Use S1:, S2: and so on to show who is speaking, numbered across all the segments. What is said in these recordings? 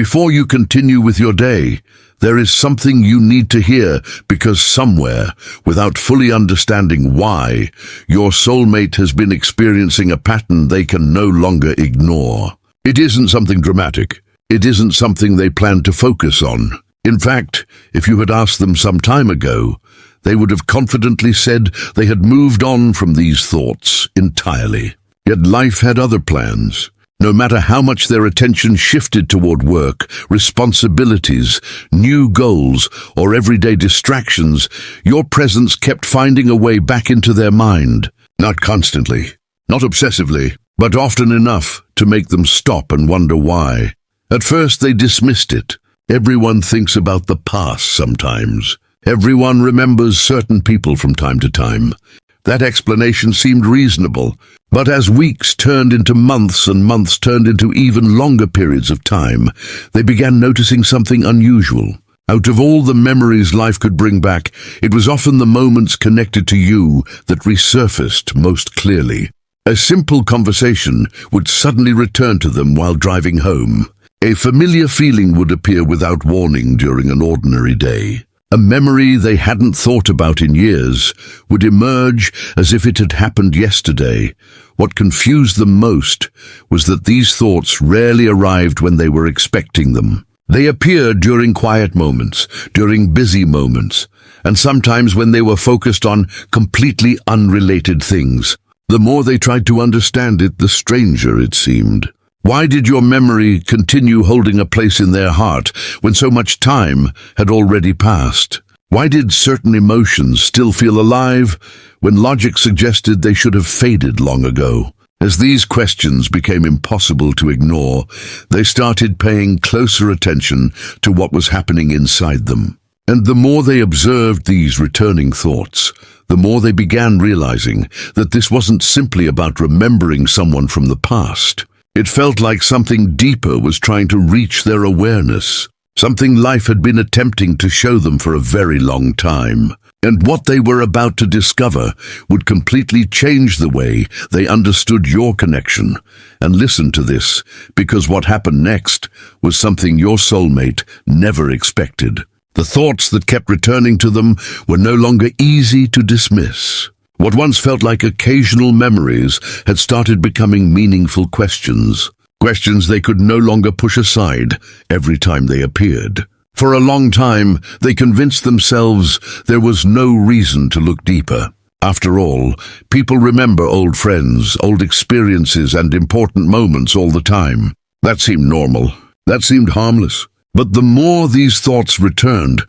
S1: before you continue with your day, there is something you need to hear, because somewhere, without fully understanding why, your soulmate has been experiencing a pattern they can no longer ignore. It isn't something dramatic. It isn't something they plan to focus on. In fact, if you had asked them some time ago, they would have confidently said they had moved on from these thoughts entirely. Yet life had other plans. No matter how much their attention shifted toward work, responsibilities, new goals, or everyday distractions, your presence kept finding a way back into their mind. Not constantly, not obsessively, but often enough to make them stop and wonder why. At first they dismissed it. Everyone thinks about the past sometimes. Everyone remembers certain people from time to time. That explanation seemed reasonable, but as weeks turned into months and months turned into even longer periods of time, they began noticing something unusual. Out of all the memories life could bring back, it was often the moments connected to you that resurfaced most clearly. A simple conversation would suddenly return to them while driving home. A familiar feeling would appear without warning during an ordinary day. A memory they hadn't thought about in years would emerge as if it had happened yesterday. What confused them most was that these thoughts rarely arrived when they were expecting them. They appeared during quiet moments, during busy moments, and sometimes when they were focused on completely unrelated things. The more they tried to understand it, the stranger it seemed. Why did your memory continue holding a place in their heart when so much time had already passed? Why did certain emotions still feel alive when logic suggested they should have faded long ago? As these questions became impossible to ignore, they started paying closer attention to what was happening inside them. And the more they observed these returning thoughts, the more they began realizing that this wasn't simply about remembering someone from the past. It felt like something deeper was trying to reach their awareness, something life had been attempting to show them for a very long time. And what they were about to discover would completely change the way they understood your connection. And listen to this, because what happened next was something your soulmate never expected. The thoughts that kept returning to them were no longer easy to dismiss. What once felt like occasional memories had started becoming meaningful questions. Questions they could no longer push aside every time they appeared. For a long time, they convinced themselves there was no reason to look deeper. After all, people remember old friends, old experiences, and important moments all the time. That seemed normal. That seemed harmless. But the more these thoughts returned,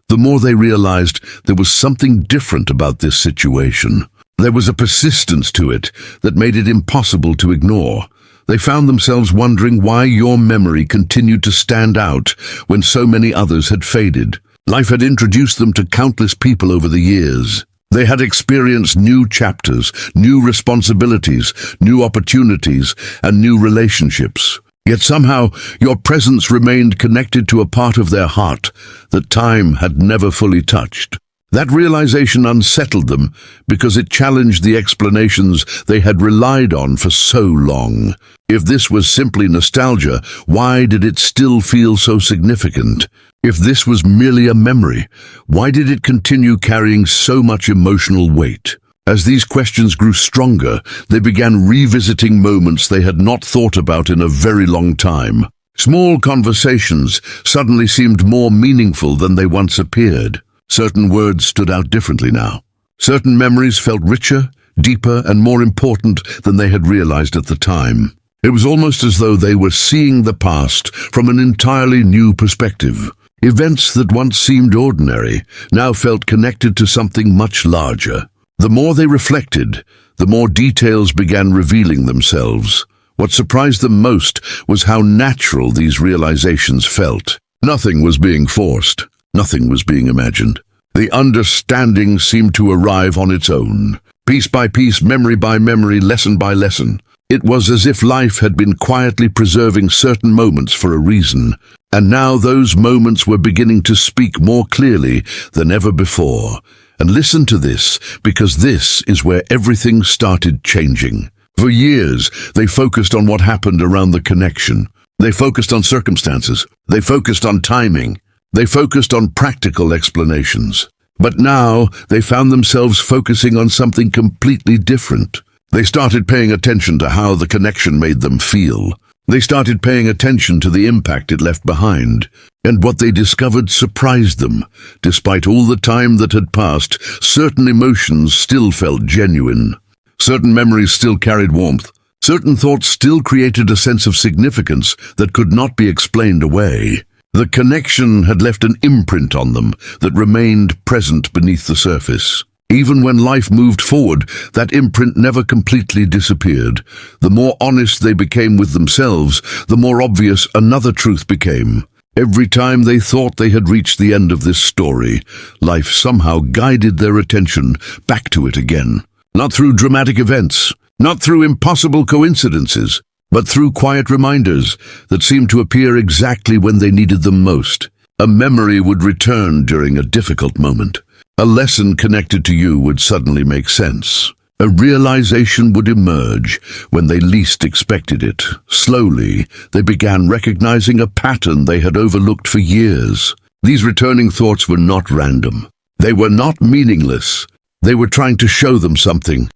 S1: the more they realized there was something different about this situation. There was a persistence to it that made it impossible to ignore. They found themselves wondering why your memory continued to stand out when so many others had faded. Life had introduced them to countless people over the years. They had experienced new chapters, new responsibilities, new opportunities, and new relationships. Yet somehow your presence remained connected to a part of their heart that time had never fully touched. That realization unsettled them because it challenged the explanations they had relied on for so long. If this was simply nostalgia, why did it still feel so significant? If this was merely a memory, why did it continue carrying so much emotional weight? As these questions grew stronger, they began revisiting moments they had not thought about in a very long time. Small conversations suddenly seemed more meaningful than they once appeared. Certain words stood out differently now. Certain memories felt richer, deeper, and more important than they had realized at the time. It was almost as though they were seeing the past from an entirely new perspective. Events that once seemed ordinary now felt connected to something much larger. The more they reflected, the more details began revealing themselves. What surprised them most was how natural these realizations felt. Nothing was being forced. Nothing was being imagined. The understanding seemed to arrive on its own. Piece by piece, memory by memory, lesson by lesson. It was as if life had been quietly preserving certain moments for a reason, and now those moments were beginning to speak more clearly than ever before. And listen to this, because this is where everything started changing. For years, they focused on what happened around the connection. They focused on circumstances. They focused on timing. They focused on practical explanations. But now they found themselves focusing on something completely different. They started paying attention to how the connection made them feel. They started paying attention to the impact it left behind. And what they discovered surprised them. Despite all the time that had passed, certain emotions still felt genuine. Certain memories still carried warmth. Certain thoughts still created a sense of significance that could not be explained away. The connection had left an imprint on them that remained present beneath the surface. Even when life moved forward, that imprint never completely disappeared. The more honest they became with themselves, the more obvious another truth became. Every time they thought they had reached the end of this story, life somehow guided their attention back to it again. Not through dramatic events, not through impossible coincidences, but through quiet reminders that seemed to appear exactly when they needed them most. A memory would return during a difficult moment. A lesson connected to you would suddenly make sense. A realization would emerge when they least expected it. Slowly, they began recognizing a pattern they had overlooked for years. These returning thoughts were not random. They were not meaningless. They were trying to show them something.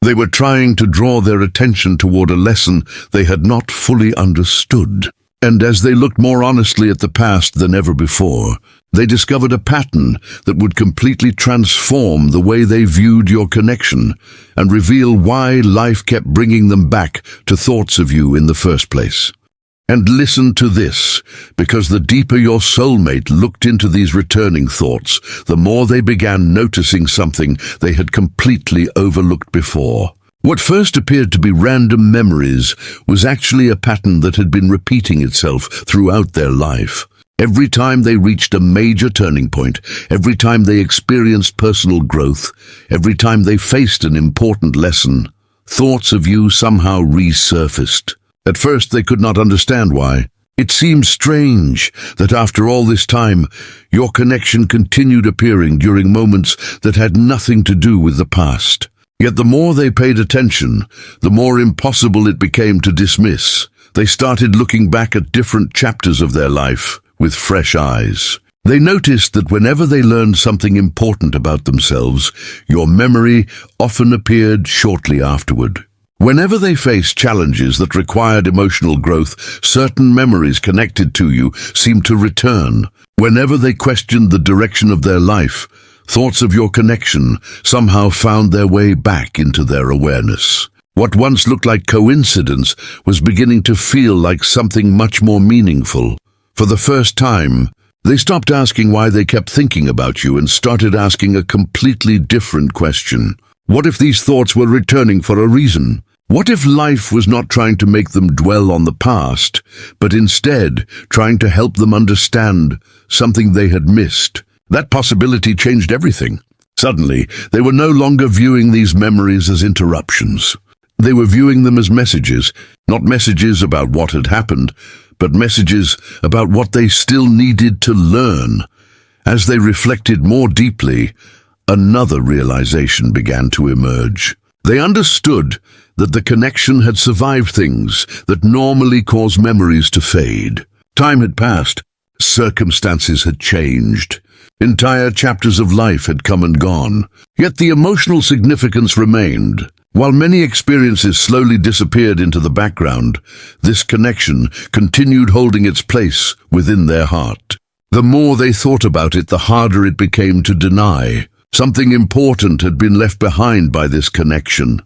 S1: They were trying to draw their attention toward a lesson they had not fully understood. And as they looked more honestly at the past than ever before, they discovered a pattern that would completely transform the way they viewed your connection and reveal why life kept bringing them back to thoughts of you in the first place. And listen to this, because the deeper your soulmate looked into these returning thoughts, the more they began noticing something they had completely overlooked before. What first appeared to be random memories was actually a pattern that had been repeating itself throughout their life. Every time they reached a major turning point, every time they experienced personal growth, every time they faced an important lesson, thoughts of you somehow resurfaced. At first they could not understand why. It seemed strange that after all this time, your connection continued appearing during moments that had nothing to do with the past. Yet the more they paid attention, the more impossible it became to dismiss. They started looking back at different chapters of their life with fresh eyes. They noticed that whenever they learned something important about themselves, your memory often appeared shortly afterward. Whenever they faced challenges that required emotional growth, certain memories connected to you seemed to return. Whenever they questioned the direction of their life, thoughts of your connection somehow found their way back into their awareness. What once looked like coincidence was beginning to feel like something much more meaningful. For the first time, they stopped asking why they kept thinking about you and started asking a completely different question. What if these thoughts were returning for a reason? What if life was not trying to make them dwell on the past, but instead trying to help them understand something they had missed? That possibility changed everything. Suddenly, they were no longer viewing these memories as interruptions. They were viewing them as messages, not messages about what had happened, but messages about what they still needed to learn. As they reflected more deeply, another realization began to emerge. They understood that the connection had survived things that normally cause memories to fade. Time had passed. Circumstances had changed. Entire chapters of life had come and gone. Yet the emotional significance remained. While many experiences slowly disappeared into the background, this connection continued holding its place within their heart. The more they thought about it, the harder it became to deny. Something important had been left behind by this connection,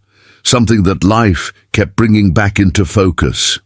S1: something that life kept bringing back into focus.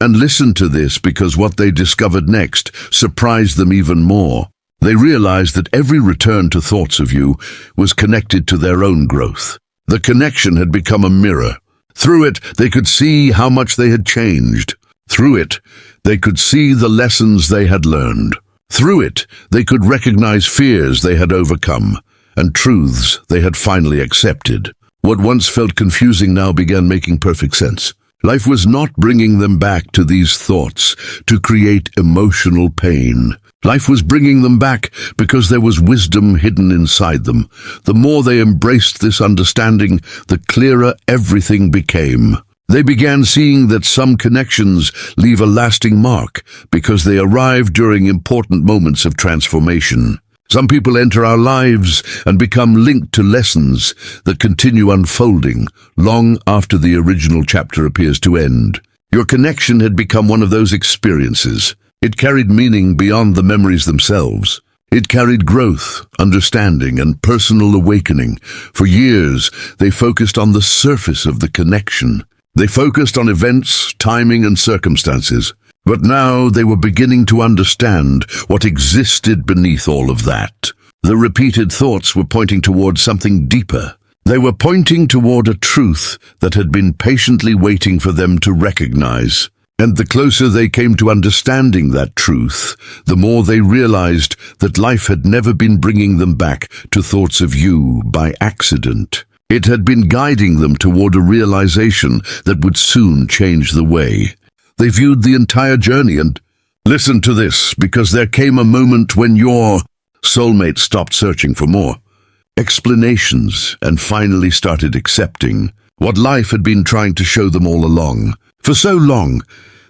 S1: And listen to this, because what they discovered next surprised them even more. They realized that every return to thoughts of you was connected to their own growth. The connection had become a mirror. Through it, they could see how much they had changed. Through it, they could see the lessons they had learned. Through it, they could recognize fears they had overcome and truths they had finally accepted. What once felt confusing now began making perfect sense. Life was not bringing them back to these thoughts to create emotional pain. Life was bringing them back because there was wisdom hidden inside them. The more they embraced this understanding, the clearer everything became. They began seeing that some connections leave a lasting mark because they arrive during important moments of transformation. Some people enter our lives and become linked to lessons that continue unfolding long after the original chapter appears to end. Your connection had become one of those experiences. It carried meaning beyond the memories themselves. It carried growth, understanding, and personal awakening. For years, they focused on the surface of the connection. They focused on events, timing, and circumstances. But now they were beginning to understand what existed beneath all of that. The repeated thoughts were pointing toward something deeper. They were pointing toward a truth that had been patiently waiting for them to recognize. And the closer they came to understanding that truth, the more they realized that life had never been bringing them back to thoughts of you by accident. It had been guiding them toward a realization that would soon change the way they viewed the entire journey. And listen to this, because there came a moment when your soulmate stopped searching for more explanations and finally started accepting what life had been trying to show them all along. For so long,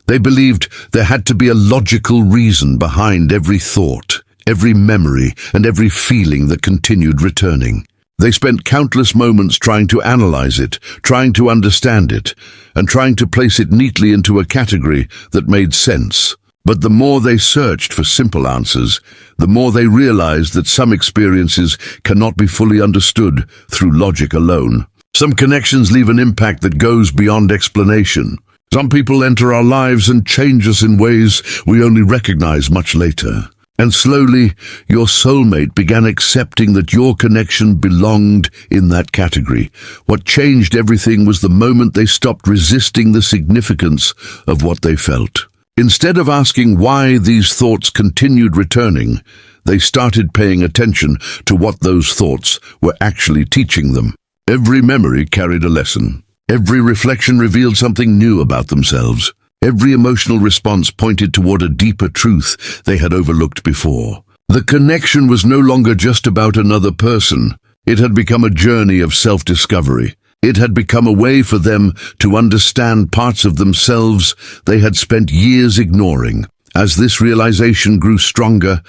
S1: they believed there had to be a logical reason behind every thought, every memory, and every feeling that continued returning. They spent countless moments trying to analyze it, trying to understand it, and trying to place it neatly into a category that made sense. But the more they searched for simple answers, the more they realized that some experiences cannot be fully understood through logic alone. Some connections leave an impact that goes beyond explanation. Some people enter our lives and change us in ways we only recognize much later. And slowly, your soulmate began accepting that your connection belonged in that category. What changed everything was the moment they stopped resisting the significance of what they felt. Instead of asking why these thoughts continued returning, they started paying attention to what those thoughts were actually teaching them. Every memory carried a lesson. Every reflection revealed something new about themselves. Every emotional response pointed toward a deeper truth they had overlooked before. The connection was no longer just about another person. It had become a journey of self-discovery. It had become a way for them to understand parts of themselves they had spent years ignoring. As this realization grew stronger,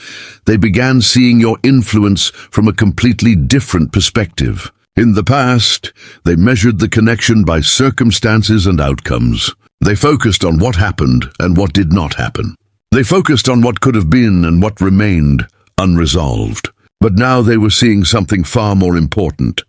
S1: they began seeing your influence from a completely different perspective. In the past, they measured the connection by circumstances and outcomes. They focused on what happened and what did not happen. They focused on what could have been and what remained unresolved. But now they were seeing something far more important.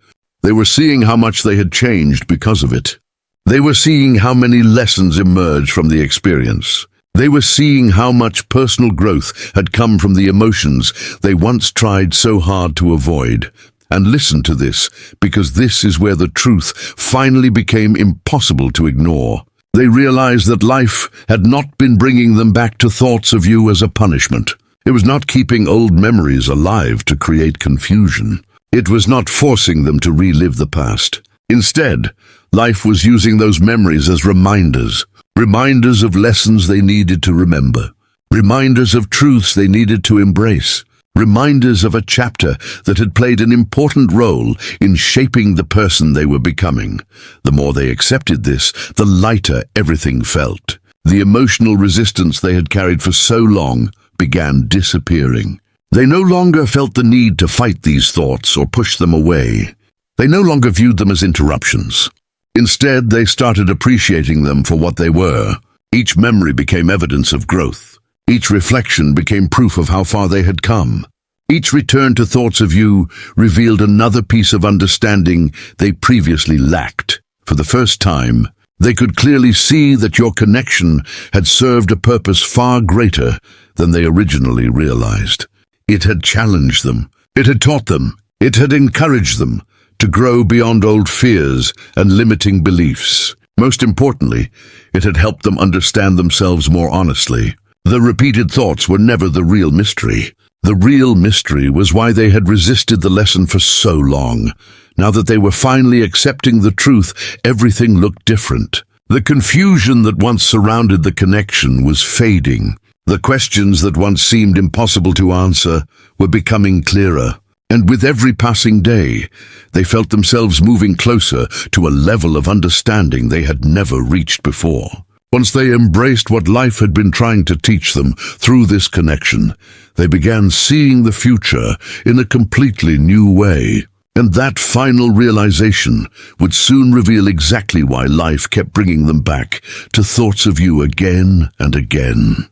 S1: They were seeing how much they had changed because of it. They were seeing how many lessons emerged from the experience. They were seeing how much personal growth had come from the emotions they once tried so hard to avoid. And listen to this, because this is where the truth finally became impossible to ignore. They realized that life had not been bringing them back to thoughts of you as a punishment. It was not keeping old memories alive to create confusion. It was not forcing them to relive the past. Instead, life was using those memories as reminders of lessons they needed to remember, reminders of truths they needed to embrace, reminders of a chapter that had played an important role in shaping the person they were becoming. The more they accepted this, the lighter everything felt. The emotional resistance they had carried for so long began disappearing. They no longer felt the need to fight these thoughts or push them away. They no longer viewed them as interruptions. Instead, they started appreciating them for what they were. Each memory became evidence of growth. Each reflection became proof of how far they had come. Each return to thoughts of you revealed another piece of understanding they previously lacked. For the first time, they could clearly see that your connection had served a purpose far greater than they originally realized. It had challenged them. It had taught them. It had encouraged them to grow beyond old fears and limiting beliefs. Most importantly, it had helped them understand themselves more honestly. The repeated thoughts were never the real mystery. The real mystery was why they had resisted the lesson for so long. Now that they were finally accepting the truth, everything looked different. The confusion that once surrounded the connection was fading. The questions that once seemed impossible to answer were becoming clearer. And with every passing day, they felt themselves moving closer to a level of understanding they had never reached before. Once they embraced what life had been trying to teach them through this connection, they began seeing the future in a completely new way. And that final realization would soon reveal exactly why life kept bringing them back to thoughts of you again and again.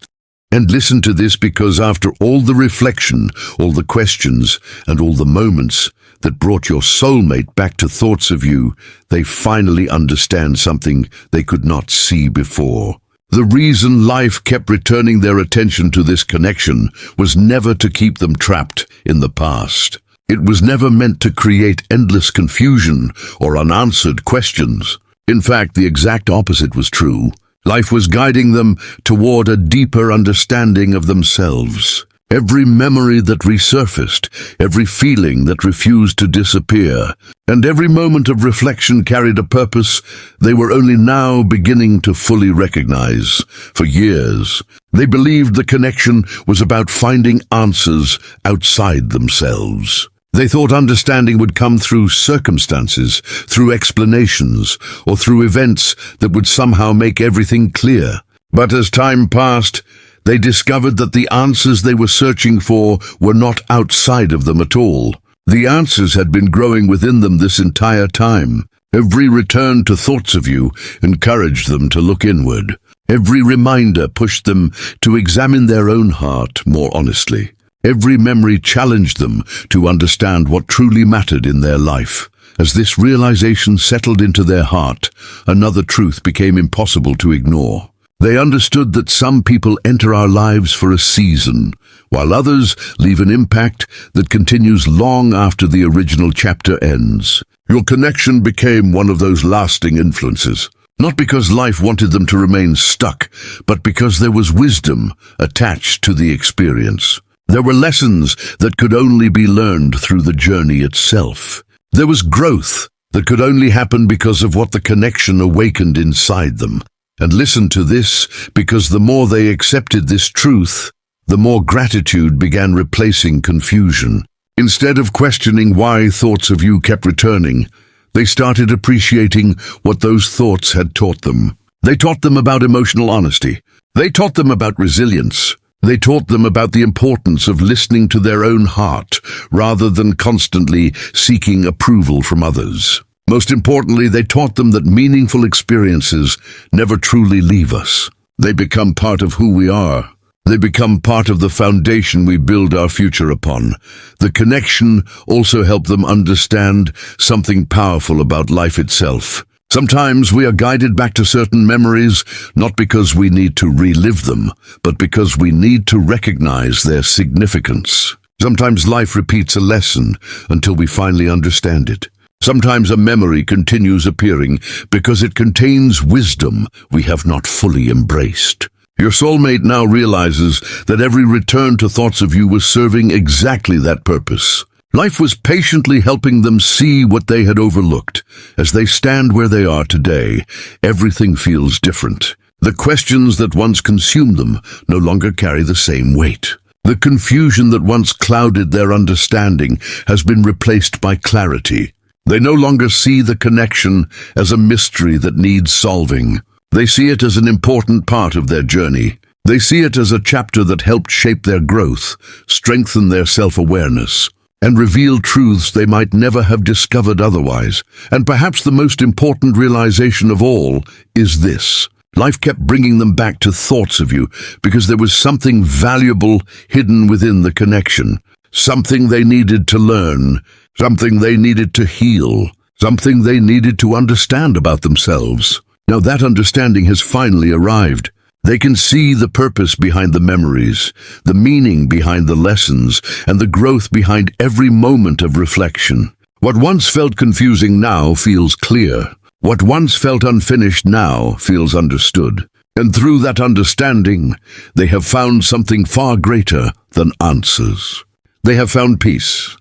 S1: And listen to this, because after all the reflection, all the questions, and all the moments that brought your soulmate back to thoughts of you, they finally understand something they could not see before. The reason life kept returning their attention to this connection was never to keep them trapped in the past. It was never meant to create endless confusion or unanswered questions. In fact, the exact opposite was true. Life was guiding them toward a deeper understanding of themselves. Every memory that resurfaced, every feeling that refused to disappear, and every moment of reflection carried a purpose they were only now beginning to fully recognize. For years, they believed the connection was about finding answers outside themselves. They thought understanding would come through circumstances, through explanations, or through events that would somehow make everything clear. But as time passed, they discovered that the answers they were searching for were not outside of them at all. The answers had been growing within them this entire time. Every return to thoughts of you encouraged them to look inward. Every reminder pushed them to examine their own heart more honestly. Every memory challenged them to understand what truly mattered in their life. As this realization settled into their heart, another truth became impossible to ignore. They understood that some people enter our lives for a season, while others leave an impact that continues long after the original chapter ends. Your connection became one of those lasting influences, not because life wanted them to remain stuck, but because there was wisdom attached to the experience. There were lessons that could only be learned through the journey itself. There was growth that could only happen because of what the connection awakened inside them. And listen to this, because the more they accepted this truth, the more gratitude began replacing confusion. Instead of questioning why thoughts of you kept returning, they started appreciating what those thoughts had taught them. They taught them about emotional honesty. They taught them about resilience. They taught them about the importance of listening to their own heart rather than constantly seeking approval from others. Most importantly, they taught them that meaningful experiences never truly leave us. They become part of who we are. They become part of the foundation we build our future upon. The connection also helped them understand something powerful about life itself. Sometimes we are guided back to certain memories, not because we need to relive them, but because we need to recognize their significance. Sometimes life repeats a lesson until we finally understand it. Sometimes a memory continues appearing because it contains wisdom we have not fully embraced. Your soulmate now realizes that every return to thoughts of you was serving exactly that purpose. Life was patiently helping them see what they had overlooked. As they stand where they are today, everything feels different. The questions that once consumed them no longer carry the same weight. The confusion that once clouded their understanding has been replaced by clarity. They no longer see the connection as a mystery that needs solving. They see it as an important part of their journey. They see it as a chapter that helped shape their growth, strengthen their self-awareness, and reveal truths they might never have discovered otherwise. And perhaps the most important realization of all is this. Life kept bringing them back to thoughts of you because there was something valuable hidden within the connection, something they needed to learn, something they needed to heal, something they needed to understand about themselves. Now that understanding has finally arrived. They can see the purpose behind the memories, the meaning behind the lessons, and the growth behind every moment of reflection. What once felt confusing now feels clear. What once felt unfinished now feels understood. And through that understanding, they have found something far greater than answers. They have found peace.